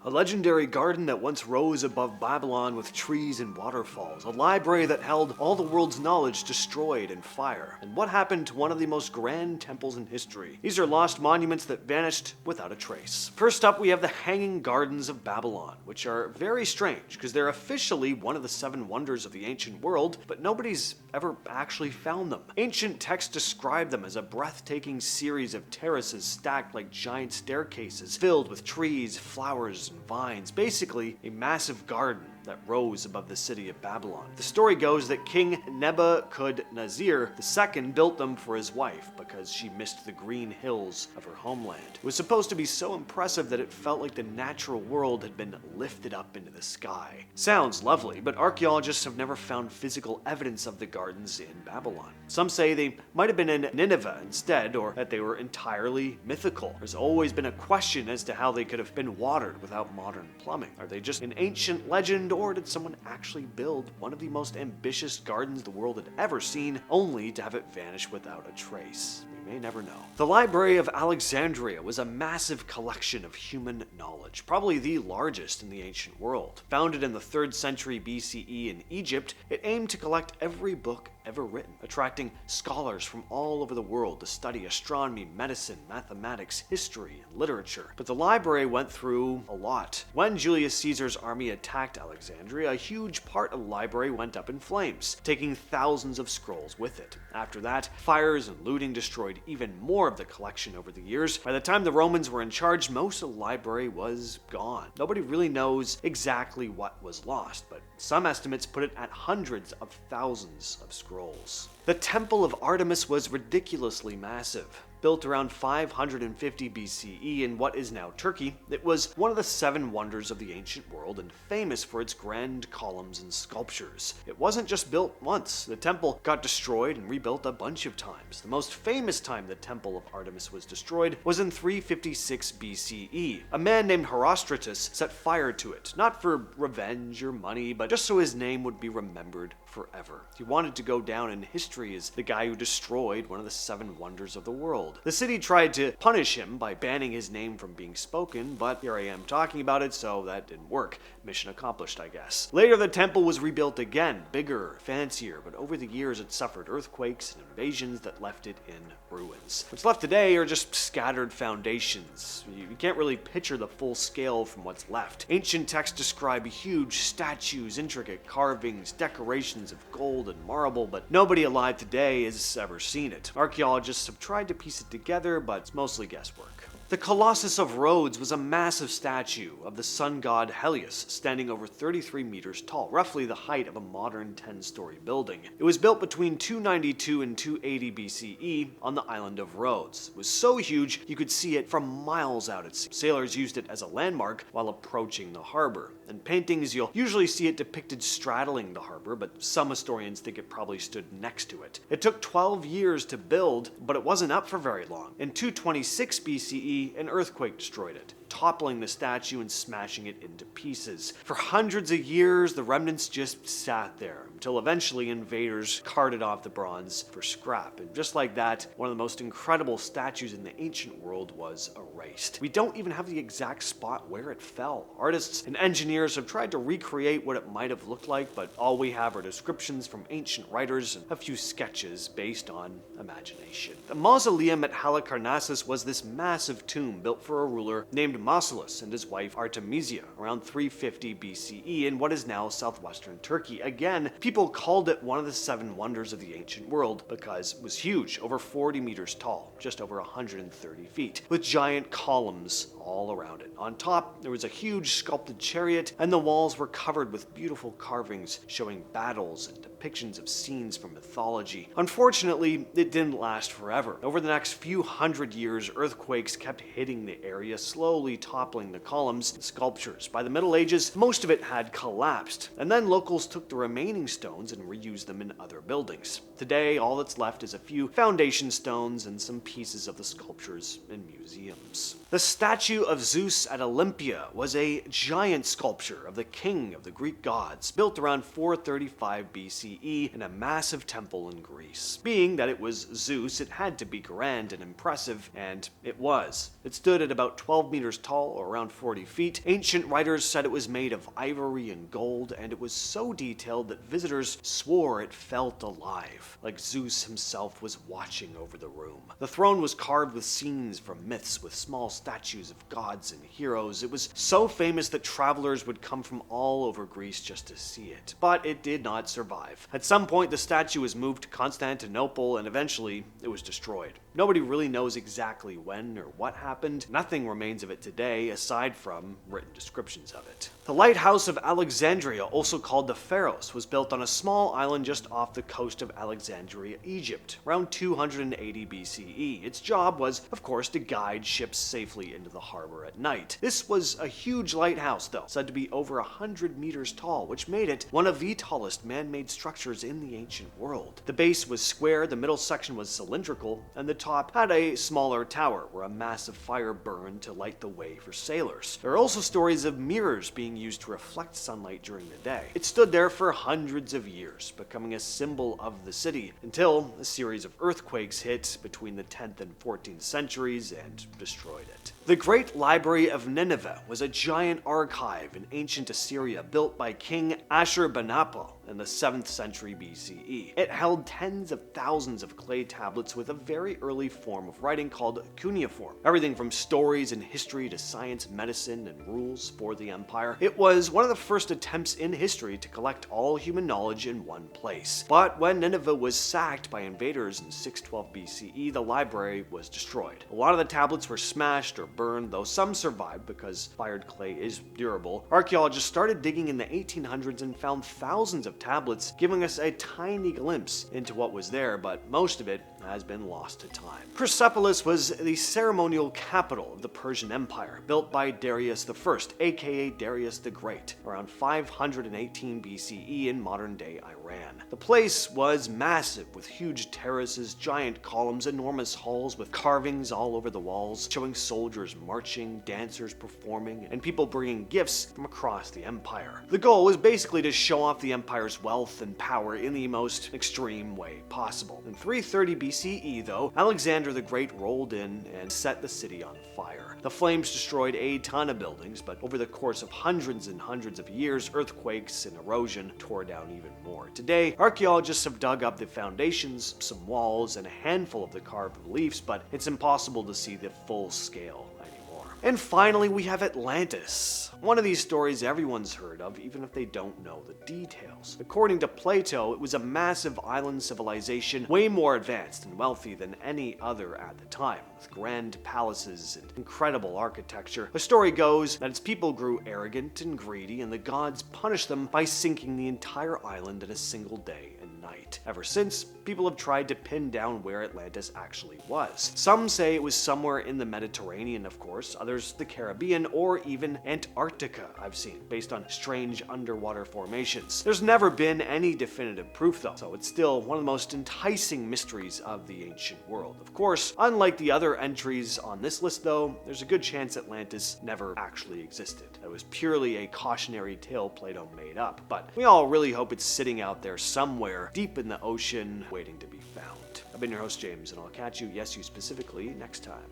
A legendary garden that once rose above Babylon with trees and waterfalls. A library that held all the world's knowledge destroyed in fire. And what happened to one of the most grand temples in history? These are lost monuments that vanished without a trace. First up, we have the Hanging Gardens of Babylon, which are very strange because they're officially one of the 7 wonders of the ancient world, but nobody's ever actually found them. Ancient texts describe them as a breathtaking series of terraces stacked like giant staircases, filled with trees, flowers, and vines. Basically, a massive garden that rose above the city of Babylon. The story goes that King Nebuchadnezzar II built them for his wife because she missed the green hills of her homeland. It was supposed to be so impressive that it felt like the natural world had been lifted up into the sky. Sounds lovely, but archaeologists have never found physical evidence of the gardens in Babylon. Some say they might have been in Nineveh instead, or that they were entirely mythical. There's always been a question as to how they could have been watered without modern plumbing. Are they just an ancient legend, or did someone actually build one of the most ambitious gardens the world had ever seen, only to have it vanish without a trace? We may never know. The Library of Alexandria was a massive collection of human knowledge, probably the largest in the ancient world. Founded in the 3rd century BCE in Egypt, it aimed to collect every book ever written, attracting scholars from all over the world to study astronomy, medicine, mathematics, history, and literature. But the library went through a lot. When Julius Caesar's army attacked Alexandria, a huge part of the library went up in flames, taking thousands of scrolls with it. After that, fires and looting destroyed even more of the collection over the years. By the time the Romans were in charge, most of the library was gone. Nobody really knows exactly what was lost, but some estimates put it at hundreds of thousands of scrolls. The Temple of Artemis was ridiculously massive. Built around 550 BCE in what is now Turkey, it was one of the 7 wonders of the ancient world and famous for its grand columns and sculptures. It wasn't just built once. The temple got destroyed and rebuilt a bunch of times. The most famous time the Temple of Artemis was destroyed was in 356 BCE. A man named Herostratus set fire to it, not for revenge or money, but just so his name would be remembered forever. He wanted to go down in history as the guy who destroyed one of the 7 wonders of the world. The city tried to punish him by banning his name from being spoken, but here I am talking about it, so that didn't work. Mission accomplished, I guess. Later, the temple was rebuilt again, bigger, fancier, but over the years it suffered earthquakes and invasions that left it in ruins. What's left today are just scattered foundations. You can't really picture the full scale from what's left. Ancient texts describe huge statues, intricate carvings, decorations of gold and marble, but nobody alive today has ever seen it. Archaeologists have tried to piece it together, but it's mostly guesswork. The Colossus of Rhodes was a massive statue of the sun god Helios, standing over 33 meters tall, roughly the height of a modern 10-story building. It was built between 292 and 280 BCE on the island of Rhodes. It was so huge you could see it from miles out at sea. Sailors used it as a landmark while approaching the harbor. In paintings, you'll usually see it depicted straddling the harbor, but some historians think it probably stood next to it. It took 12 years to build, but it wasn't up for very long. In 226 BCE, an earthquake destroyed it, toppling the statue and smashing it into pieces. For hundreds of years, the remnants just sat there until eventually invaders carted off the bronze for scrap. And just like that, one of the most incredible statues in the ancient world was erased. We don't even have the exact spot where it fell. Artists and engineers have tried to recreate what it might have looked like, but all we have are descriptions from ancient writers and a few sketches based on imagination. The Mausoleum at Halicarnassus was this massive tomb built for a ruler named Mausolus and his wife Artemisia around 350 BCE in what is now southwestern Turkey. Again, people called it one of the 7 wonders of the ancient world because it was huge, over 40 meters tall, just over 130 feet, with giant columns all around it. On top, there was a huge sculpted chariot, and the walls were covered with beautiful carvings showing battles and depictions of scenes from mythology. Unfortunately, it didn't last forever. Over the next few hundred years, earthquakes kept hitting the area, slowly toppling the columns and sculptures. By the Middle Ages, most of it had collapsed, and then locals took the remaining stones and reused them in other buildings. Today, all that's left is a few foundation stones and some pieces of the sculptures in museums. The statue statue of Zeus at Olympia was a giant sculpture of the king of the Greek gods, built around 435 BCE in a massive temple in Greece. Being that it was Zeus, it had to be grand and impressive, and it was. It stood at about 12 meters tall, or around 40 feet. Ancient writers said it was made of ivory and gold, and it was so detailed that visitors swore it felt alive, like Zeus himself was watching over the room. The throne was carved with scenes from myths, with small statues of gods and heroes. It was so famous that travelers would come from all over Greece just to see it. But it did not survive. At some point, the statue was moved to Constantinople, and eventually it was destroyed. Nobody really knows exactly when or what happened. Nothing remains of it today, aside from written descriptions of it. The Lighthouse of Alexandria, also called the Pharos, was built on a small island just off the coast of Alexandria, Egypt, around 280 BCE. Its job was, of course, to guide ships safely into the harbor at night. This was a huge lighthouse, though, said to be over 100 meters tall, which made it one of the tallest man-made structures in the ancient world. The base was square, the middle section was cylindrical, and the top had a smaller tower where a massive fire burned to light the way for sailors. There are also stories of mirrors being used to reflect sunlight during the day. It stood there for hundreds of years, becoming a symbol of the city, until a series of earthquakes hit between the 10th and 14th centuries and destroyed it. The Great Library of Nineveh was a giant archive in ancient Assyria built by King Ashurbanipal in the 7th century BCE. It held tens of thousands of clay tablets with a very early form of writing called cuneiform. Everything from stories and history to science, medicine, and rules for the empire. It was one of the first attempts in history to collect all human knowledge in one place. But when Nineveh was sacked by invaders in 612 BCE, the library was destroyed. A lot of the tablets were smashed or burned, though some survived because fired clay is durable. Archaeologists started digging in the 1800s and found thousands of tablets, giving us a tiny glimpse into what was there, but most of it has been lost to time. Persepolis was the ceremonial capital of the Persian Empire, built by Darius I, aka Darius the Great, around 518 BCE in modern-day Iran. The place was massive, with huge terraces, giant columns, enormous halls with carvings all over the walls, showing soldiers marching, dancers performing, and people bringing gifts from across the empire. The goal was basically to show off the empire's wealth and power in the most extreme way possible. In 330 BCE, though, Alexander the Great rolled in and set the city on fire. The flames destroyed a ton of buildings, but over the course of hundreds and hundreds of years, earthquakes and erosion tore down even more. Today, archaeologists have dug up the foundations, some walls, and a handful of the carved reliefs, but it's impossible to see the full scale anymore. And finally, we have Atlantis. One of these stories everyone's heard of, even if they don't know the details. According to Plato, it was a massive island civilization, way more advanced and wealthy than any other at the time, with grand palaces and incredible architecture. The story goes that its people grew arrogant and greedy, and the gods punished them by sinking the entire island in a single day and night. Ever since, people have tried to pin down where Atlantis actually was. Some say it was somewhere in the Mediterranean, of course, others the Caribbean, or even Antarctica, I've seen, based on strange underwater formations. There's never been any definitive proof, though, so it's still one of the most enticing mysteries of the ancient world. Of course, unlike the other entries on this list, though, there's a good chance Atlantis never actually existed. It was purely a cautionary tale Plato made up, but we all really hope it's sitting out there somewhere deep in the ocean waiting to be found. I've been your host, James, and I'll catch you, yes, you specifically, next time.